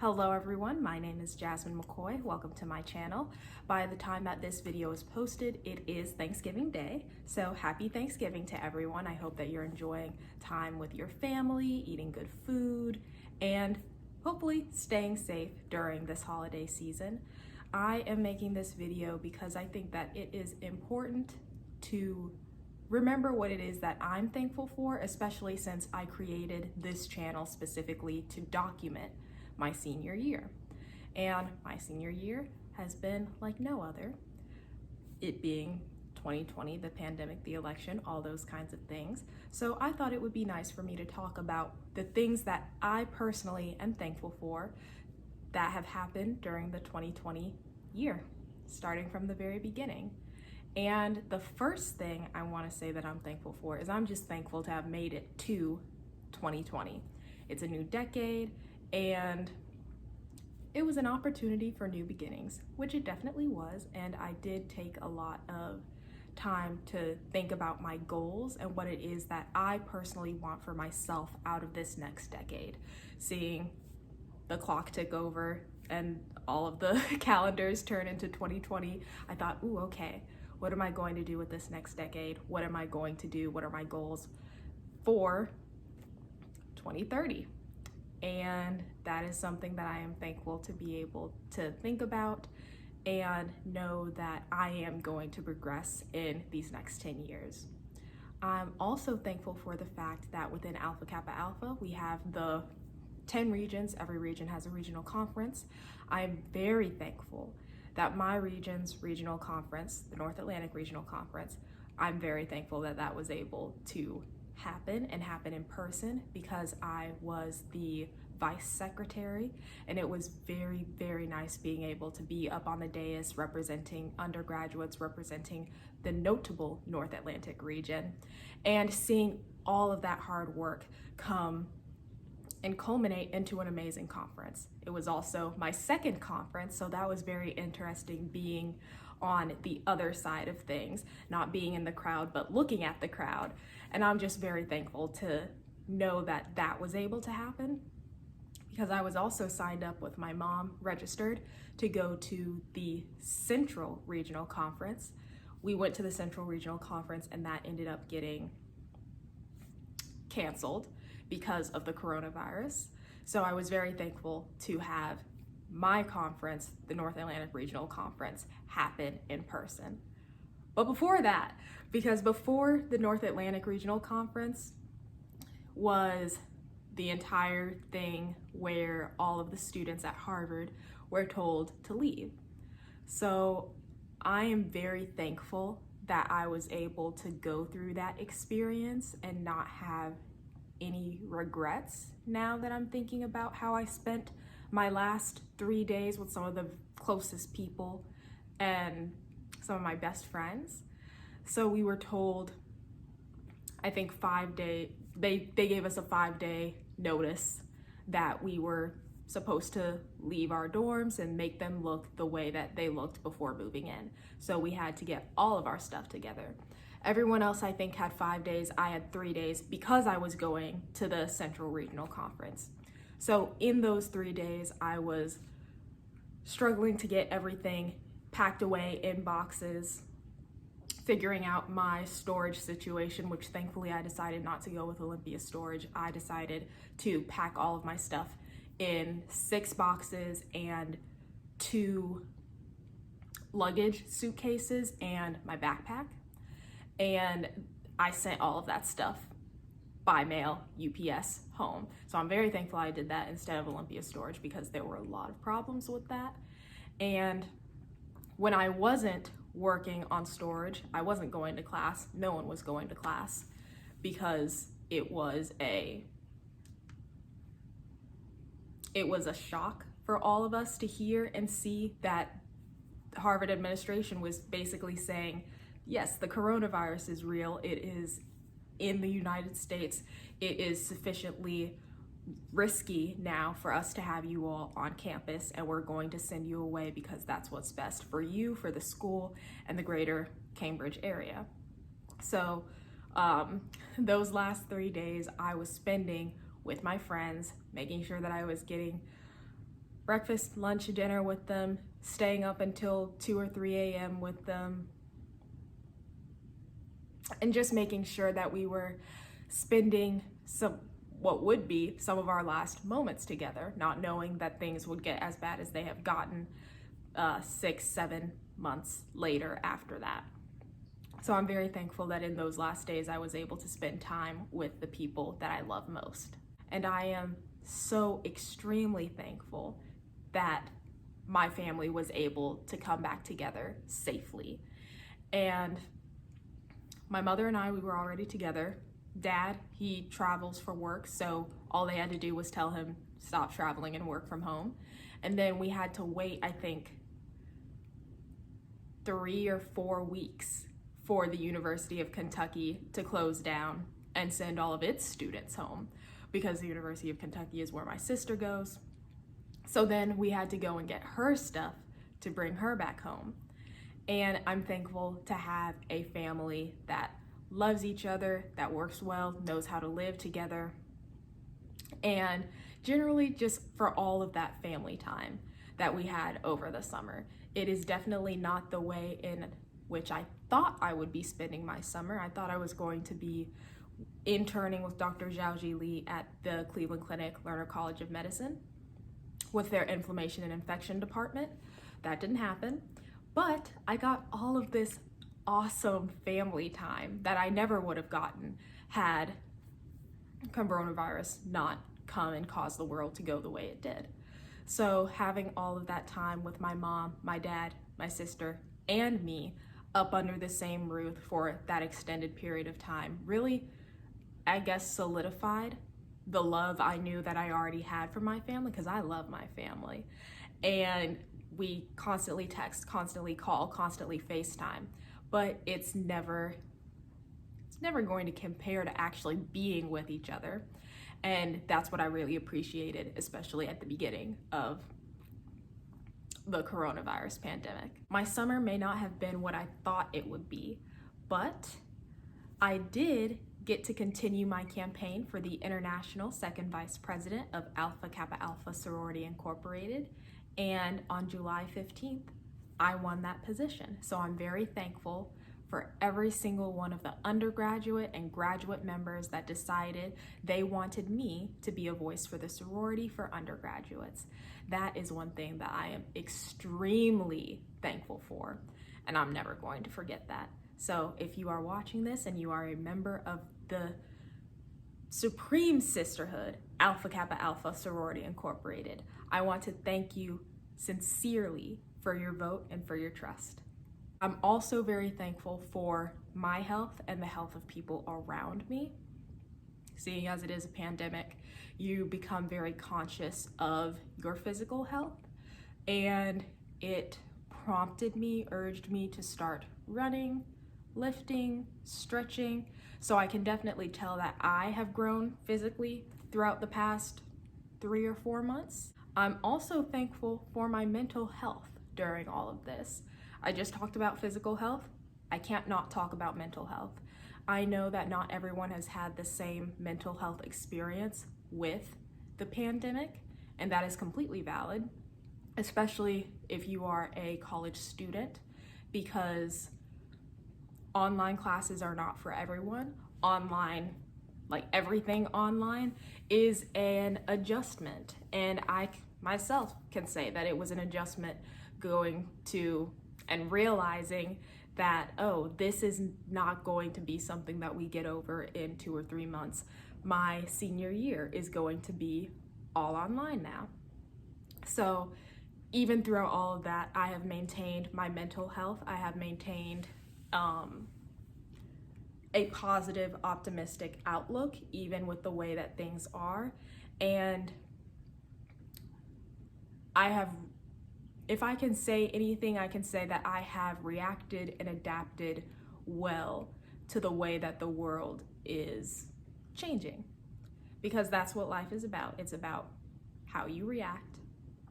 Hello everyone, my name is Jasmine McCoy. Welcome to my channel. By the time that this video is posted, it is Thanksgiving Day. So happy Thanksgiving to everyone. I hope that you're enjoying time with your family, eating good food, and hopefully staying safe during this holiday season. I am making this video because I think that it is important to remember what it is that I'm thankful for, especially since I created this channel specifically to document my senior year. And my senior year has been like no other. It being 2020, the pandemic, the election, all those kinds of things. So I thought it would be nice for me to talk about the things that I personally am thankful for that have happened during the 2020 year, starting from the very beginning. And the first thing I want to say that I'm thankful for is I'm just thankful to have made it to 2020. It's a new decade, and it was an opportunity for new beginnings, which it definitely was. And I did take a lot of time to think about my goals and what it is that I personally want for myself out of this next decade. Seeing the clock tick over and all of the calendars turn into 2020, I thought, ooh, okay, what am I going to do with this next decade? What am I going to do? What are my goals for 2030? And that is something that I am thankful to be able to think about and know that I am going to progress in these next 10 years. I'm also thankful for the fact that within Alpha Kappa Alpha, we have the 10 regions. Every region has a regional conference. I'm very thankful that my region's regional conference, the North Atlantic Regional Conference, I'm very thankful that that was able to happen and happen in person, because I was the vice secretary, and it was very, very nice being able to be up on the dais representing undergraduates, representing the notable North Atlantic region, and seeing all of that hard work come and culminate into an amazing conference. It was also my second conference, so that was very interesting, being on the other side of things, not being in the crowd, but looking at the crowd. And I'm just very thankful to know that that was able to happen, because I was also signed up with my mom, registered to go to the Central Regional Conference. We went to the Central Regional Conference, and that ended up getting canceled because of the coronavirus. So I was very thankful to have my conference, the North Atlantic Regional Conference, happen in person. But before that, because before the North Atlantic Regional Conference was the entire thing where all of the students at Harvard were told to leave. So I am very thankful that I was able to go through that experience and not have any regrets now that I'm thinking about how I spent my last 3 days with some of the closest people and some of my best friends. So we were told, I think 5 day, they gave us a 5-day notice that we were supposed to leave our dorms and make them look the way that they looked before moving in. So we had to get all of our stuff together. Everyone else, I think, had 5 days. I had 3 days because I was going to the Central Regional Conference. So in those 3 days, I was struggling to get everything packed away in boxes, figuring out my storage situation, which thankfully I decided not to go with Olympia Storage. I decided to pack all of my stuff in 6 boxes and 2 luggage suitcases and my backpack. And I sent all of that stuff by mail, UPS, home. So I'm very thankful I did that instead of Olympia Storage, because there were a lot of problems with that. And when I wasn't working on storage, I wasn't going to class. No one was going to class, because it was a shock for all of us to hear and see that the Harvard administration was basically saying, yes, the coronavirus is real. It is in the United States. It is sufficiently risky now for us to have you all on campus, and we're going to send you away because that's what's best for you, for the school, and the greater Cambridge area. So those last 3 days I was spending with my friends, making sure that I was getting breakfast, lunch, dinner with them, staying up until 2 or 3 a.m. with them, and just making sure that we were spending what would be some of our last moments together, not knowing that things would get as bad as they have gotten 6-7 months later after that. So I'm very thankful that in those last days I was able to spend time with the people that I love most. And I am so extremely thankful that my family was able to come back together safely. And my mother and I, we were already together. Dad, he travels for work, so all they had to do was tell him stop traveling and work from home. And then we had to wait, I think, 3 or 4 weeks for the University of Kentucky to close down and send all of its students home, because the University of Kentucky is where my sister goes. So then we had to go and get her stuff to bring her back home. And I'm thankful to have a family that loves each other, that works well, knows how to live together, and generally just for all of that family time that we had over the summer. It is definitely not the way in which I thought I would be spending my summer. I thought I was going to be interning with Dr. Xiaoji Li at the Cleveland Clinic Lerner College of Medicine with their inflammation and infection department. That didn't happen. But I got all of this awesome family time that I never would have gotten had coronavirus not come and cause the world to go the way it did. So having all of that time with my mom, my dad, my sister, and me up under the same roof for that extended period of time really, I guess, solidified the love I knew that I already had for my family, because I love my family. And we constantly text, constantly call, constantly FaceTime, but it's never going to compare to actually being with each other. And that's what I really appreciated, especially at the beginning of the coronavirus pandemic. My summer may not have been what I thought it would be, but I did get to continue my campaign for the International Second Vice President of Alpha Kappa Alpha Sorority Incorporated. And on July 15th, I won that position. So I'm very thankful for every single one of the undergraduate and graduate members that decided they wanted me to be a voice for the sorority for undergraduates. That is one thing that I am extremely thankful for, and I'm never going to forget that. So if you are watching this and you are a member of the Supreme Sisterhood, Alpha Kappa Alpha Sorority Incorporated, I want to thank you sincerely for your vote and for your trust. I'm also very thankful for my health and the health of people around me. Seeing as it is a pandemic, you become very conscious of your physical health, and it prompted me, urged me to start running, lifting, stretching. So I can definitely tell that I have grown physically throughout the past 3 or 4 months. I'm also thankful for my mental health during all of this. I just talked about physical health. I can't not talk about mental health. I know that not everyone has had the same mental health experience with the pandemic, and that is completely valid, especially if you are a college student, because online classes are not for everyone. Online, like everything online, is an adjustment. And I myself can say that it was an adjustment going to and realizing that, oh, this is not going to be something that we get over in 2 or 3 months. My senior year is going to be all online now. So even throughout all of that, I have maintained my mental health. I have maintained a positive, optimistic outlook, even with the way that things are. And if I can say anything, I can say that I have reacted and adapted well to the way that the world is changing, because that's what life is about. It's about how you react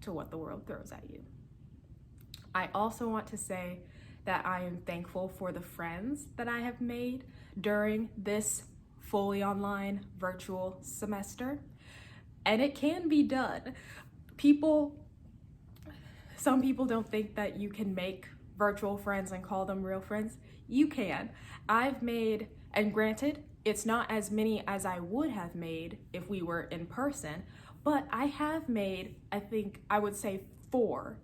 to what the world throws at you. I also want to say that I am thankful for the friends that I have made during this fully online virtual semester. And it can be done. People some people don't think that you can make virtual friends and call them real friends. You can. I've made, and granted, it's not as many as I would have made if we were in person, but I have made, I would say 4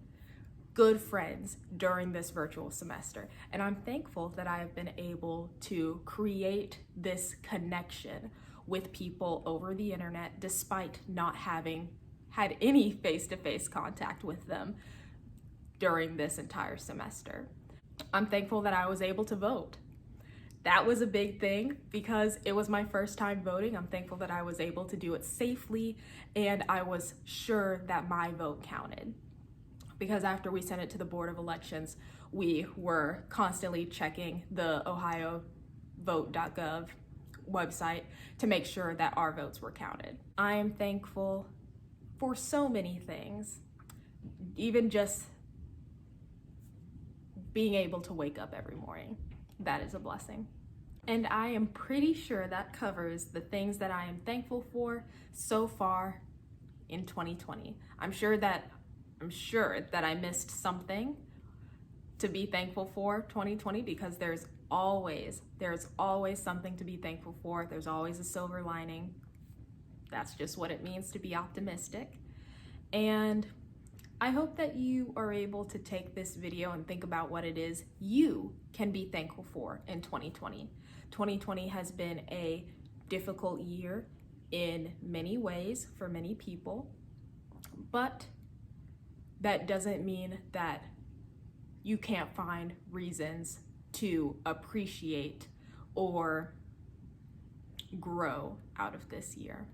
good friends during this virtual semester. And I'm thankful that I have been able to create this connection with people over the internet despite not having had any face-to-face contact with them during this entire semester. I'm thankful that I was able to vote. That was a big thing because it was my first time voting. I'm thankful that I was able to do it safely and I was sure that my vote counted. Because after we sent it to the Board of Elections, we were constantly checking the ohiovote.gov website to make sure that our votes were counted. I am thankful for so many things, even just being able to wake up every morning. That is a blessing. And I am pretty sure that covers the things that I am thankful for so far in 2020. I'm sure that I missed something to be thankful for 2020 because there's always something to be thankful for. There's always a silver lining. That's just what it means to be optimistic. And I hope that you are able to take this video and think about what it is you can be thankful for in 2020. 2020 has been a difficult year in many ways for many people, but that doesn't mean that you can't find reasons to appreciate or grow out of this year.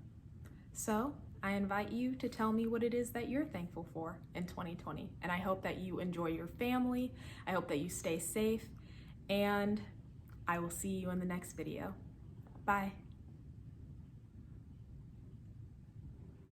So I invite you to tell me what it is that you're thankful for in 2020. And I hope that you enjoy your family. I hope that you stay safe, and I will see you in the next video. Bye.